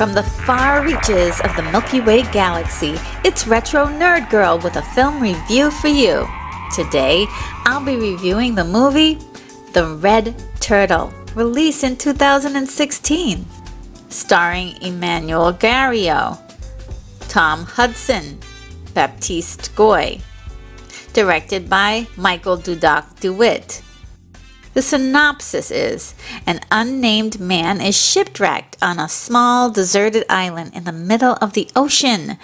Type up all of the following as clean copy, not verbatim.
From the far reaches of the Milky Way galaxy, it's Retro Nerd Girl with a film review for you. Today, I'll be reviewing the movie The Red Turtle, released in 2016, starring Emmanuel Garijo, Tom Hudson, Baptiste, directed by Michael Dudok DeWitt. The synopsis is, an unnamed man is shipwrecked on a small deserted island in the middle of the ocean.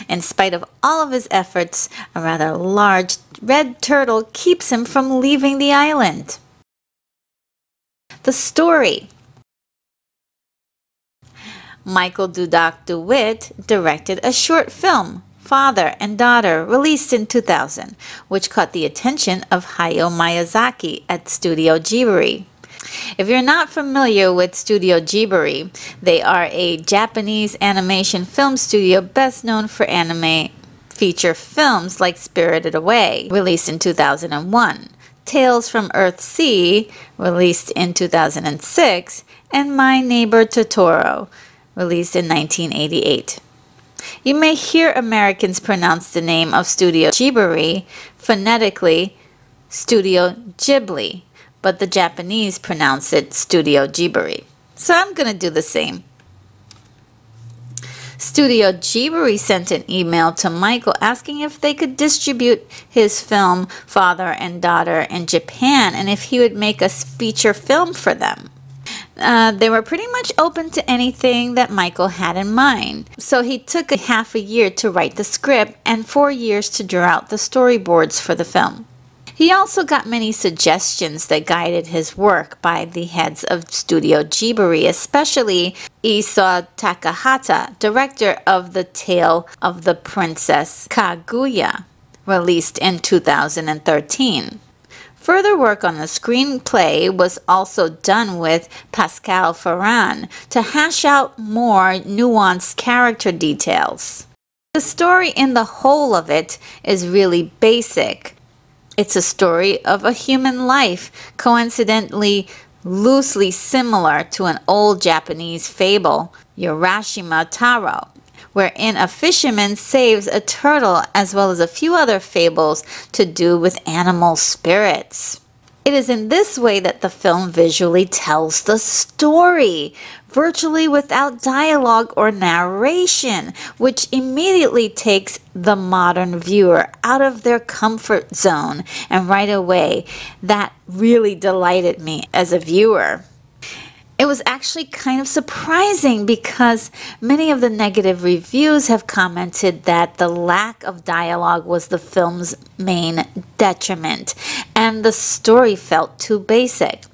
In spite of all of his efforts, a rather large red turtle keeps him from leaving the island. The story. Michael Dudok DeWitt directed a short film, Father and Daughter, released in 2000, which caught the attention of Hayao Miyazaki at Studio Ghibli. If you're not familiar with Studio Ghibli, they are a Japanese animation film studio best known for anime feature films like Spirited Away, released in 2001, Tales from Earthsea, released in 2006, and My Neighbor Totoro, released in 1988. You may hear Americans pronounce the name of Studio Ghibli phonetically Studio Ghibli, but the Japanese pronounce it Studio Ghibli. So I'm going to do the same. Studio Ghibli sent an email to Michael asking if they could distribute his film Father and Daughter in Japan and if he would make a feature film for them. They were pretty much open to anything that Michael had in mind. So he took half a year to write the script and 4 years to draw out the storyboards for the film. He also got many suggestions that guided his work by the heads of Studio Ghibli, especially Isao Takahata, director of The Tale of the Princess Kaguya, released in 2013. Further work on the screenplay was also done with Pascal Ferrand to hash out more nuanced character details. The story in the whole of it is really basic. It's a story of a human life, coincidentally loosely similar to an old Japanese fable, Urashima Taro, wherein a fisherman saves a turtle, as well as a few other fables to do with animal spirits. It is in this way that the film visually tells the story, virtually without dialogue or narration, which immediately takes the modern viewer out of their comfort zone, and right away, that really delighted me as a viewer. It was actually kind of surprising because many of the negative reviews have commented that the lack of dialogue was the film's main detriment and the story felt too basic.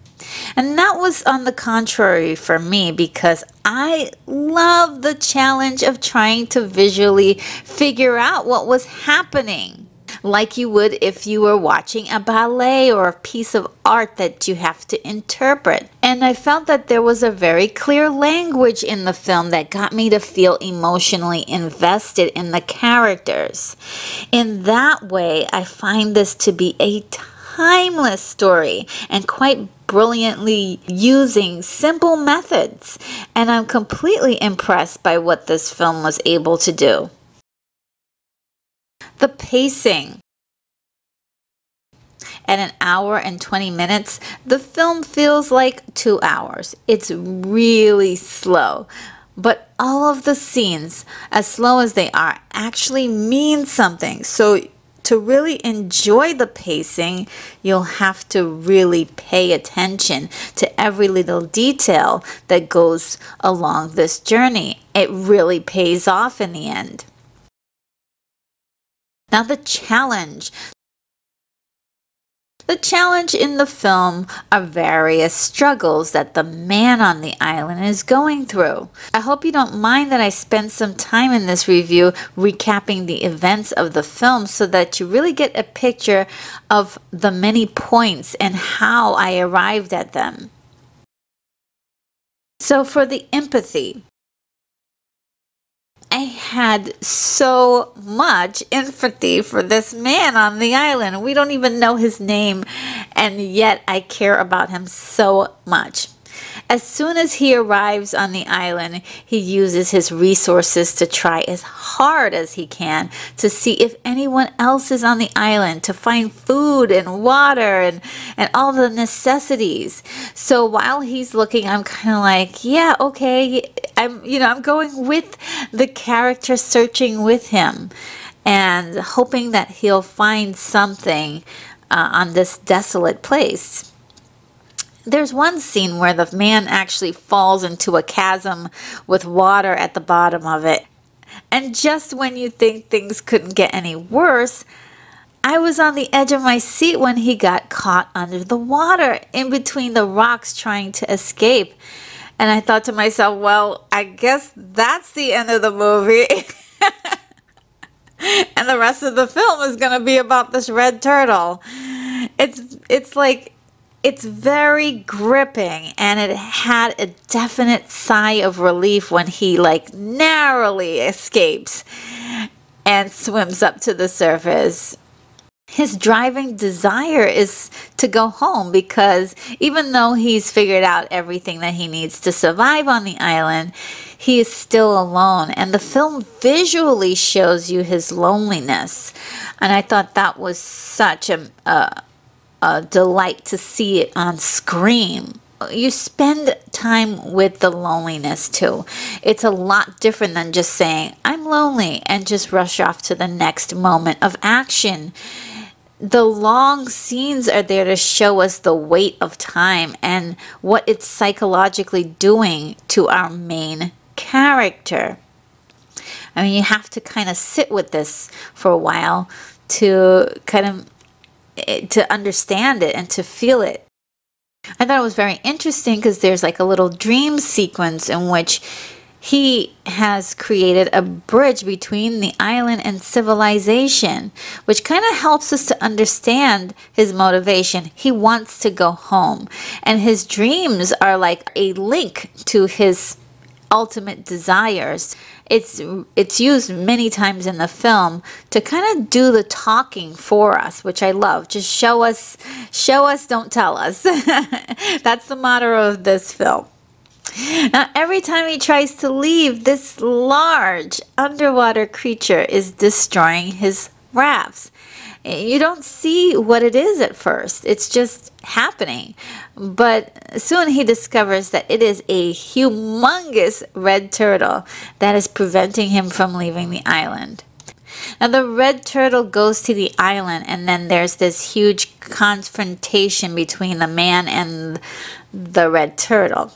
And that was on the contrary for me because I love the challenge of trying to visually figure out what was happening, like you would if you were watching a ballet or a piece of art that you have to interpret. And I felt that there was a very clear language in the film that got me to feel emotionally invested in the characters. In that way, I find this to be a timeless story and quite brilliantly using simple methods. And I'm completely impressed by what this film was able to do. The pacing. At an hour and 20 minutes, the film feels like 2 hours. It's really slow. But all of the scenes, as slow as they are, actually mean something. So to really enjoy the pacing, you'll have to really pay attention to every little detail that goes along this journey. It really pays off in the end. Now the challenge. The challenge in the film are various struggles that the man on the island is going through. I hope you don't mind that I spend some time in this review recapping the events of the film so that you really get a picture of the many points and how I arrived at them. So for the empathy, I had so much empathy for this man on the island. We don't even know his name, and yet I care about him so much. As soon as he arrives on the island, he uses his resources to try as hard as he can to see if anyone else is on the island, to find food and water and all the necessities. So while he's looking, I'm kind of like, yeah, okay, I'm going with the character, searching with him and hoping that he'll find something on this desolate place. There's one scene where the man actually falls into a chasm with water at the bottom of it. And just when you think things couldn't get any worse, I was on the edge of my seat when he got caught under the water in between the rocks trying to escape. And I thought to myself, well, I guess that's the end of the movie. And the rest of the film is going to be about this red turtle. It's very gripping, and it had a definite sigh of relief when he narrowly escapes and swims up to the surface. His driving desire is to go home because even though he's figured out everything that he needs to survive on the island, he is still alone. And the film visually shows you his loneliness. And I thought that was such a delight to see it on screen. You spend time with the loneliness too. It's a lot different than just saying, I'm lonely, and just rush off to the next moment of action. The long scenes are there to show us the weight of time and what it's psychologically doing to our main character. I mean, you have to kind of sit with this for a while to understand it and to feel it. I thought it was very interesting because there's a little dream sequence in which he has created a bridge between the island and civilization, which kind of helps us to understand his motivation. He wants to go home, and his dreams are like a link to his ultimate desires. It's used many times in the film to kind of do the talking for us, which I love. Just show us, don't tell us. That's the motto of this film. Now, every time he tries to leave, this large underwater creature is destroying his rafts. You don't see what it is at first. It's just happening. But soon he discovers that it is a humongous red turtle that is preventing him from leaving the island. Now, the red turtle goes to the island, and then there's this huge confrontation between the man and the red turtle.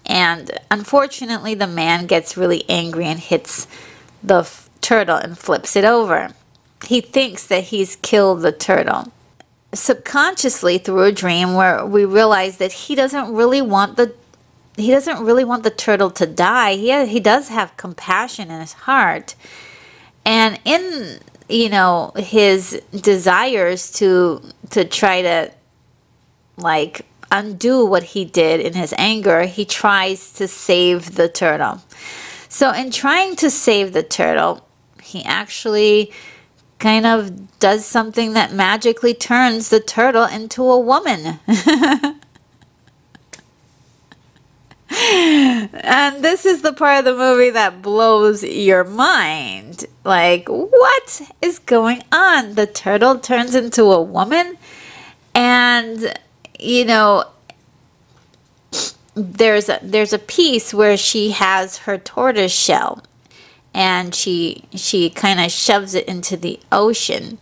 And unfortunately, the man gets really angry and hits the turtle and flips it over. He thinks that he's killed the turtle. Subconsciously, through a dream, where we realize that he doesn't really want the turtle to die. He does have compassion in his heart, and in his desires to try to undo what he did in his anger, he tries to save the turtle. So in trying to save the turtle, he actually kind of does something that magically turns the turtle into a woman. And this is the part of the movie that blows your mind. What is going on? The turtle turns into a woman, and there's a piece where she has her tortoise shell, and she kind of shoves it into the ocean,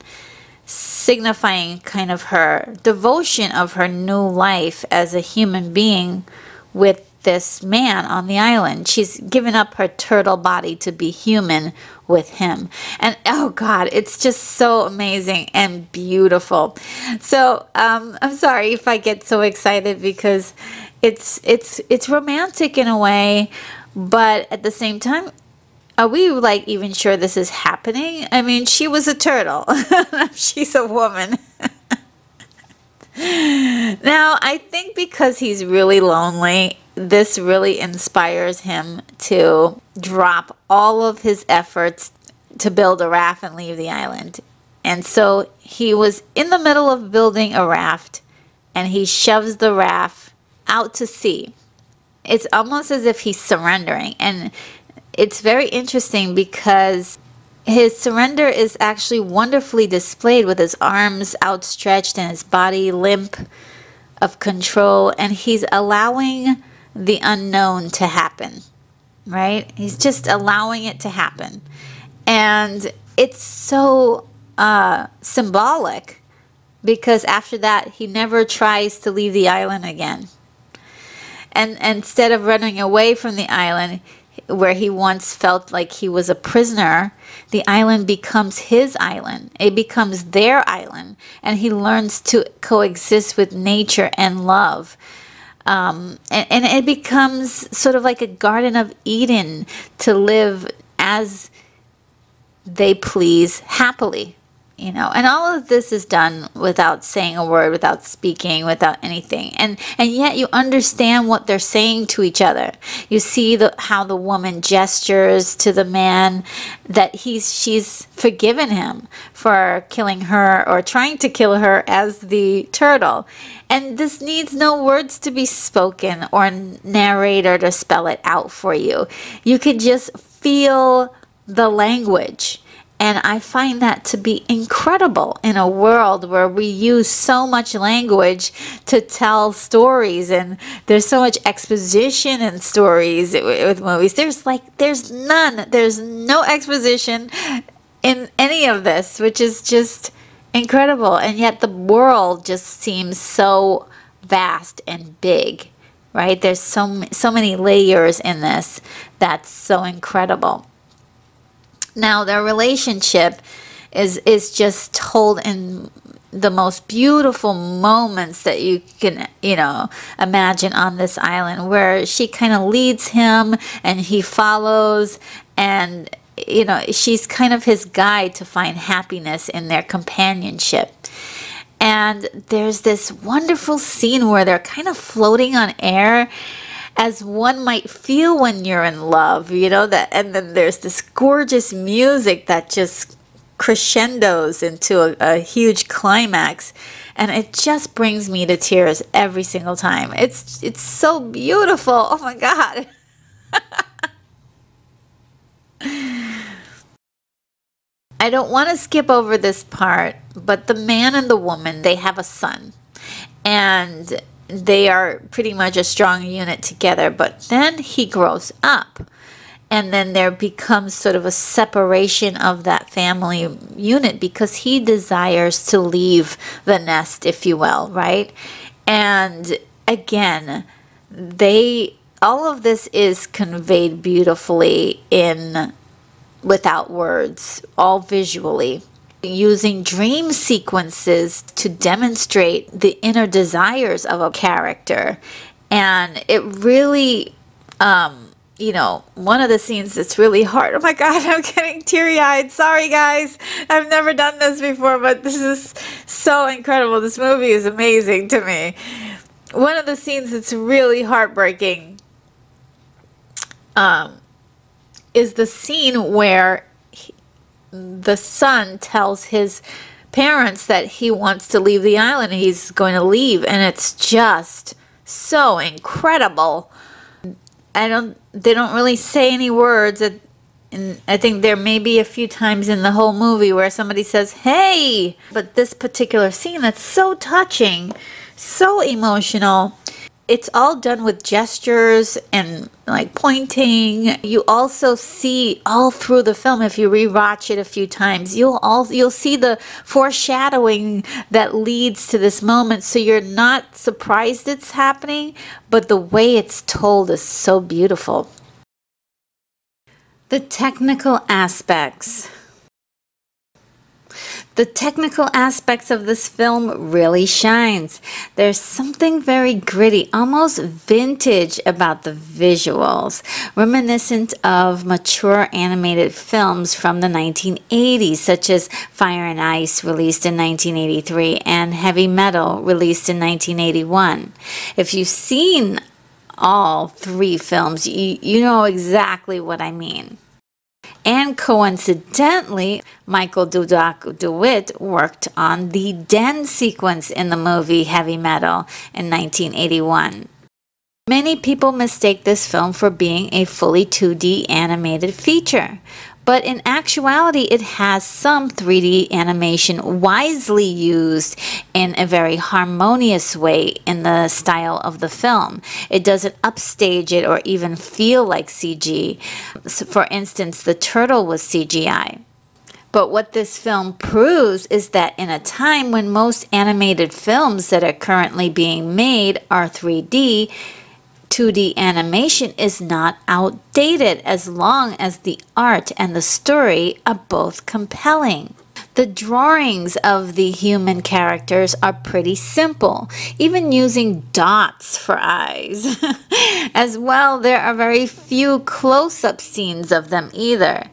signifying kind of her devotion of her new life as a human being with this man on the island. She's given up her turtle body to be human with him. And oh God, it's just so amazing and beautiful. So I'm sorry if I get so excited because it's romantic in a way, but at the same time, are we even sure this is happening? I mean, she was a turtle. She's a woman. Now, I think because he's really lonely, this really inspires him to drop all of his efforts to build a raft and leave the island. And so he was in the middle of building a raft, and he shoves the raft out to sea. It's almost as if he's surrendering. And it's very interesting because his surrender is actually wonderfully displayed with his arms outstretched and his body limp of control. And he's allowing the unknown to happen, right? He's just allowing it to happen. And it's so symbolic, because after that, he never tries to leave the island again. And instead of running away from the island, where he once felt like he was a prisoner, the island becomes his island. It becomes their island. And he learns to coexist with nature and love. And it becomes sort of like a Garden of Eden to live as they please happily. You know, and all of this is done without saying a word, without speaking, without anything. And yet you understand what they're saying to each other. You see how the woman gestures to the man that she's forgiven him for killing her or trying to kill her as the turtle. And this needs no words to be spoken or narrator to spell it out for you. You could just feel the language. And I find that to be incredible in a world where we use so much language to tell stories, and there's so much exposition in stories with movies. There's no exposition in any of this, which is just incredible. And yet the world just seems so vast and big, right? There's so many layers in this that's so incredible. Now, their relationship is just told in the most beautiful moments that you can, imagine on this island, where she kind of leads him and he follows, and, she's kind of his guide to find happiness in their companionship. And there's this wonderful scene where they're kind of floating on air, as one might feel when you're in love, and then there's this gorgeous music that just crescendos into a huge climax, and it just brings me to tears every single time. It's so beautiful. Oh my God. I don't want to skip over this part, but the man and the woman, they have a son, and they are pretty much a strong unit together. But then he grows up, and then there becomes sort of a separation of that family unit, because he desires to leave the nest, if you will, right? And again, all of this is conveyed beautifully without words, all visually, using dream sequences to demonstrate the inner desires of a character. And it really, one of the scenes that's really hard. Oh my God, I'm getting teary-eyed. Sorry, guys. I've never done this before, but this is so incredible. This movie is amazing to me. One of the scenes that's really heartbreaking is the scene where the son tells his parents that he wants to leave the island. He's going to leave, and it's just so incredible. They don't really say any words, and I think there may be a few times in the whole movie where somebody says, "Hey!" But this particular scene, that's so touching, so emotional. It's all done with gestures and like pointing. You also see all through the film, if you rewatch it a few times, you'll see the foreshadowing that leads to this moment. So you're not surprised it's happening, but the way it's told is so beautiful. The technical aspects. The technical aspects of this film really shines. There's something very gritty, almost vintage about the visuals, reminiscent of mature animated films from the 1980s, such as Fire and Ice, released in 1983, and Heavy Metal, released in 1981. If you've seen all three films, you know exactly what I mean. And coincidentally, Michael Dudok DeWitt worked on the den sequence in the movie Heavy Metal in 1981. Many people mistake this film for being a fully 2D animated feature, but in actuality it has some 3D animation wisely used in a very harmonious way in the style of the film. It doesn't upstage it or even feel like CG. So for instance, the turtle was CGI. But what this film proves is that in a time when most animated films that are currently being made are 3D, 2D animation is not outdated as long as the art and the story are both compelling. The drawings of the human characters are pretty simple, even using dots for eyes. As well, there are very few close-up scenes of them either.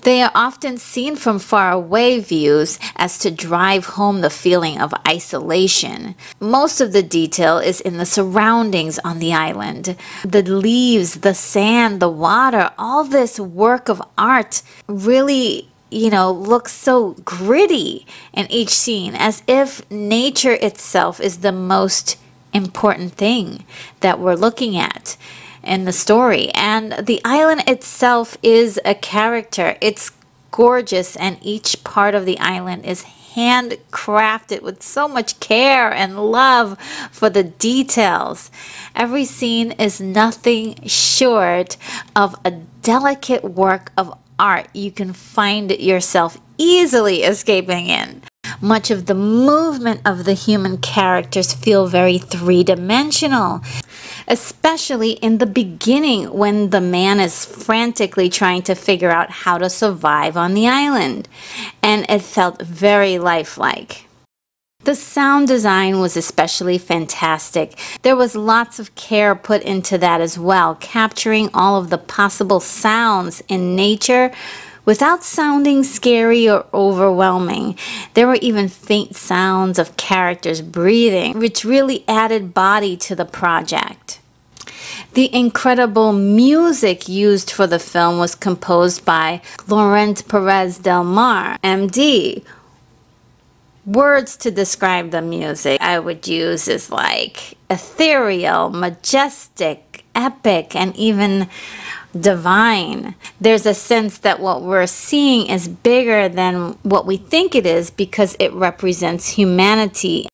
They are often seen from far away views as to drive home the feeling of isolation. Most of the detail is in the surroundings on the island. The leaves, the sand, the water, all this work of art really, looks so gritty in each scene, as if nature itself is the most important thing that we're looking at in the story. And the island itself is a character. It's gorgeous, and each part of the island is handcrafted with so much care and love for the details. Every scene is nothing short of a delicate work of art you can find yourself easily escaping in. Much of the movement of the human characters feel very three-dimensional, especially in the beginning when the man is frantically trying to figure out how to survive on the island. And it felt very lifelike. The sound design was especially fantastic. There was lots of care put into that as well, capturing all of the possible sounds in nature without sounding scary or overwhelming. There were even faint sounds of characters breathing, which really added body to the project. The incredible music used for the film was composed by Laurent Perez Del Mar, MD. Words to describe the music I would use is like ethereal, majestic, epic, and even divine. There's a sense that what we're seeing is bigger than what we think it is because it represents humanity.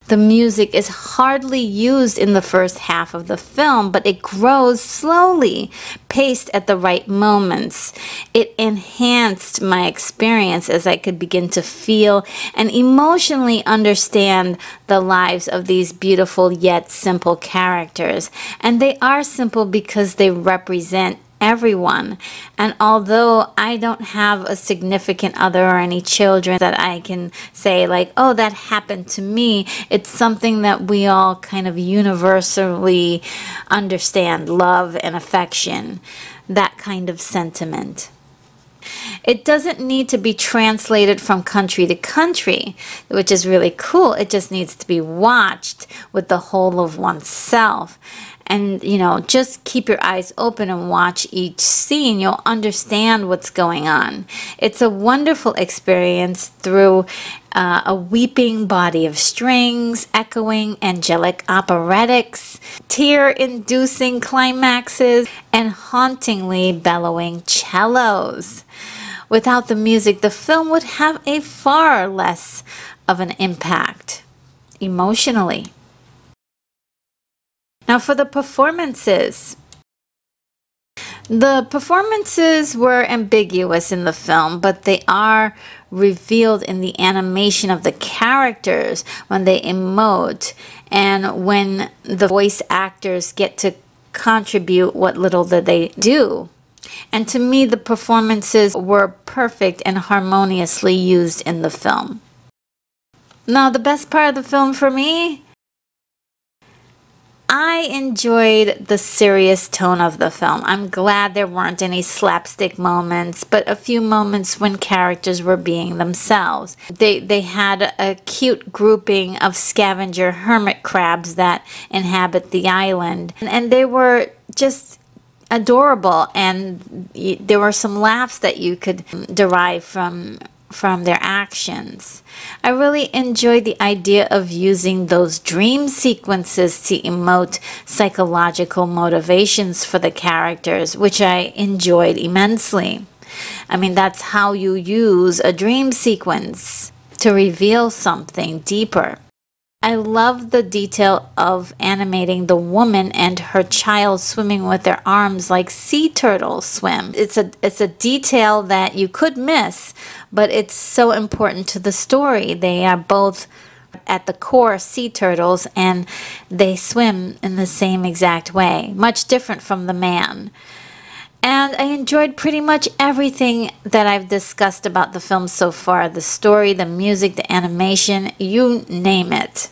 The music is hardly used in the first half of the film, but it grows slowly, paced at the right moments. It enhanced my experience as I could begin to feel and emotionally understand the lives of these beautiful yet simple characters. And they are simple because they represent everyone. And although I don't have a significant other or any children that I can say like, oh, that happened to me, it's something that we all kind of universally understand, love and affection, that kind of sentiment. It doesn't need to be translated from country to country, which is really cool. It just needs to be watched with the whole of oneself. And, just keep your eyes open and watch each scene. You'll understand what's going on. It's a wonderful experience through a weeping body of strings, echoing angelic operetics, tear-inducing climaxes, and hauntingly bellowing cellos. Without the music, the film would have a far less of an impact emotionally. Now for the performances. The performances were ambiguous in the film, but they are revealed in the animation of the characters when they emote and when the voice actors get to contribute what little that they do. And to me, the performances were perfect and harmoniously used in the film. Now, the best part of the film for me, I enjoyed the serious tone of the film. I'm glad there weren't any slapstick moments, but a few moments when characters were being themselves. They had a cute grouping of scavenger hermit crabs that inhabit the island, and they were just adorable, and there were some laughs that you could derive from from their actions. I really enjoyed the idea of using those dream sequences to emote psychological motivations for the characters, which I enjoyed immensely. I mean, that's how you use a dream sequence to reveal something deeper. I love the detail of animating the woman and her child swimming with their arms like sea turtles swim. It's a detail that you could miss, but it's so important to the story. They are both at the core sea turtles, and they swim in the same exact way, much different from the man. And I enjoyed pretty much everything that I've discussed about the film so far. The story, the music, the animation, you name it.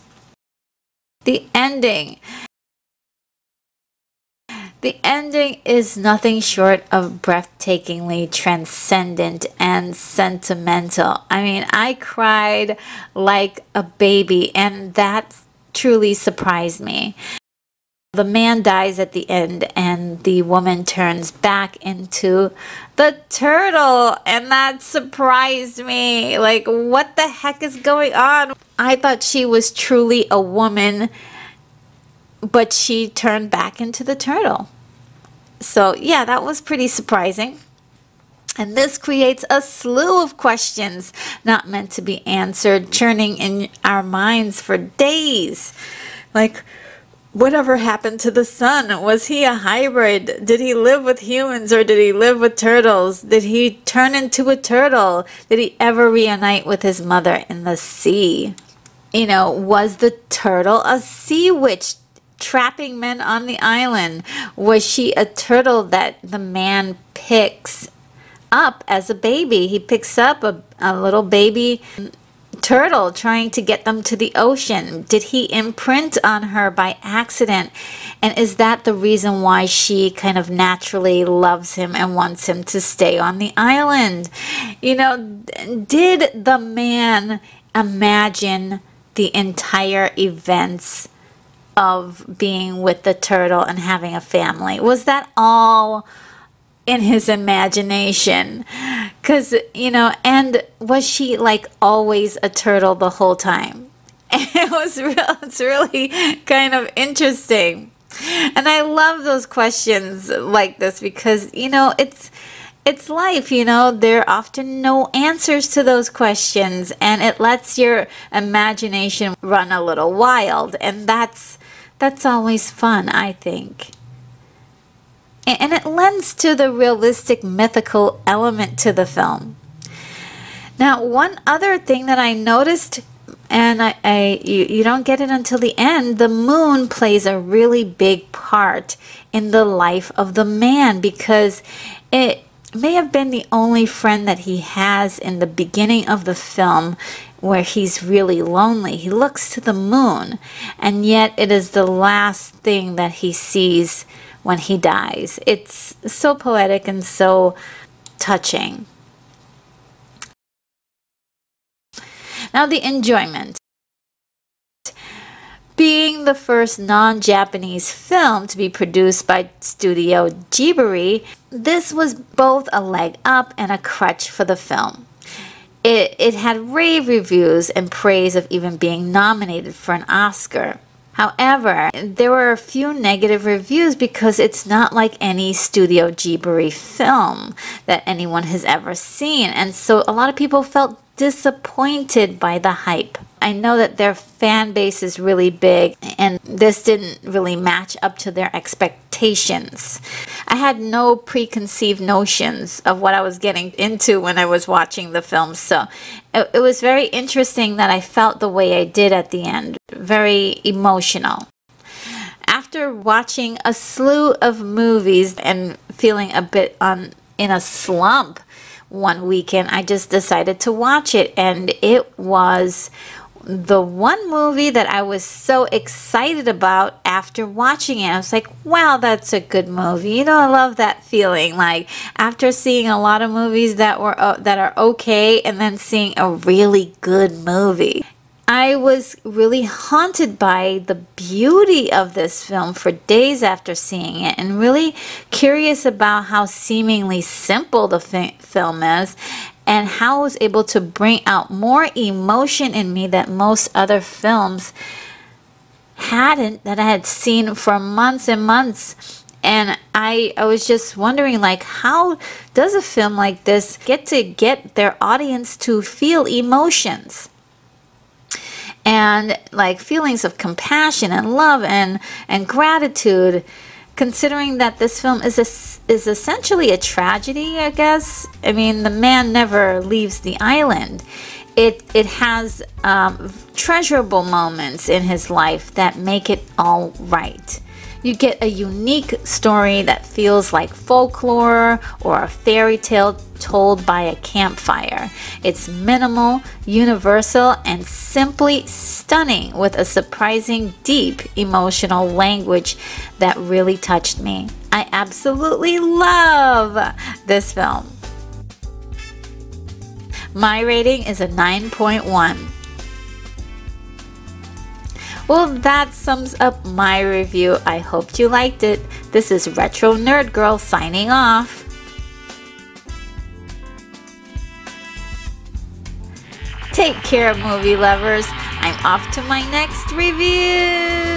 The ending. The ending is nothing short of breathtakingly transcendent and sentimental. I mean, I cried like a baby, and that truly surprised me. The man dies at the end, and the woman turns back into the turtle, and that surprised me. Like, what the heck is going on? I thought she was truly a woman, but she turned back into the turtle. So yeah, that was pretty surprising. And this creates a slew of questions not meant to be answered, churning in our minds for days. Like, whatever happened to the son? Was he a hybrid? Did he live with humans, or did he live with turtles? Did he turn into a turtle? Did he ever reunite with his mother in the sea? You know, was the turtle a sea witch trapping men on the island? Was she a turtle that the man picks up as a baby? He picks up a little baby turtle trying to get them to the ocean. Did he imprint on her by accident? And is that the reason why she kind of naturally loves him and wants him to stay on the island? You know, did the man imagine the entire events of being with the turtle and having a family? Was that all in his imagination? Because, you know, and was she like always a turtle the whole time? It's really kind of interesting. And I love those questions like this because, you know, it's life, you know. There are often no answers to those questions, and it lets your imagination run a little wild, and that's always fun, I think. And it lends to the realistic mythical element to the film. Now, one other thing that I noticed, and you don't get it until the end, the moon plays a really big part in the life of the man, because it may have been the only friend that he has in the beginning of the film where he's really lonely. He looks to the moon, and yet it is the last thing that he sees when he dies. It's so poetic and so touching. Now, the enjoyment. Being the first non-Japanese film to be produced by Studio Ghibli, this was both a leg up and a crutch for the film. It had rave reviews and praise of even being nominated for an Oscar. However, there were a few negative reviews because it's not like any Studio Ghibli film that anyone has ever seen. And so a lot of people felt disappointed by the hype. I know that their fan base is really big, and this didn't really match up to their expectations. I had no preconceived notions of what I was getting into when I was watching the film, so it was very interesting that I felt the way I did at the end. Very emotional. After watching a slew of movies and feeling a bit in a slump one weekend, I just decided to watch it, and it was the one movie that I was so excited about after watching it. I was like, wow, that's a good movie. You know, I love that feeling. Like, after seeing a lot of movies that are okay, and then seeing a really good movie. I was really haunted by the beauty of this film for days after seeing it, and really curious about how seemingly simple the film is, and how it was able to bring out more emotion in me that most other films hadn't, that I had seen for months and months. And I was just wondering, like, how does a film like this get their audience to feel emotions? And like feelings of compassion and love and gratitude, considering that this film is essentially a tragedy, I guess. I mean, the man never leaves the island. It has treasurable moments in his life that make it all right. You get a unique story that feels like folklore or a fairy tale told by a campfire. It's minimal, universal, and simply stunning, with a surprising deep emotional language that really touched me. I absolutely love this film. My rating is a 9.1. Well, that sums up my review. I hope you liked it. This is Retro Nerd Girl signing off. Take care, movie lovers. I'm off to my next review.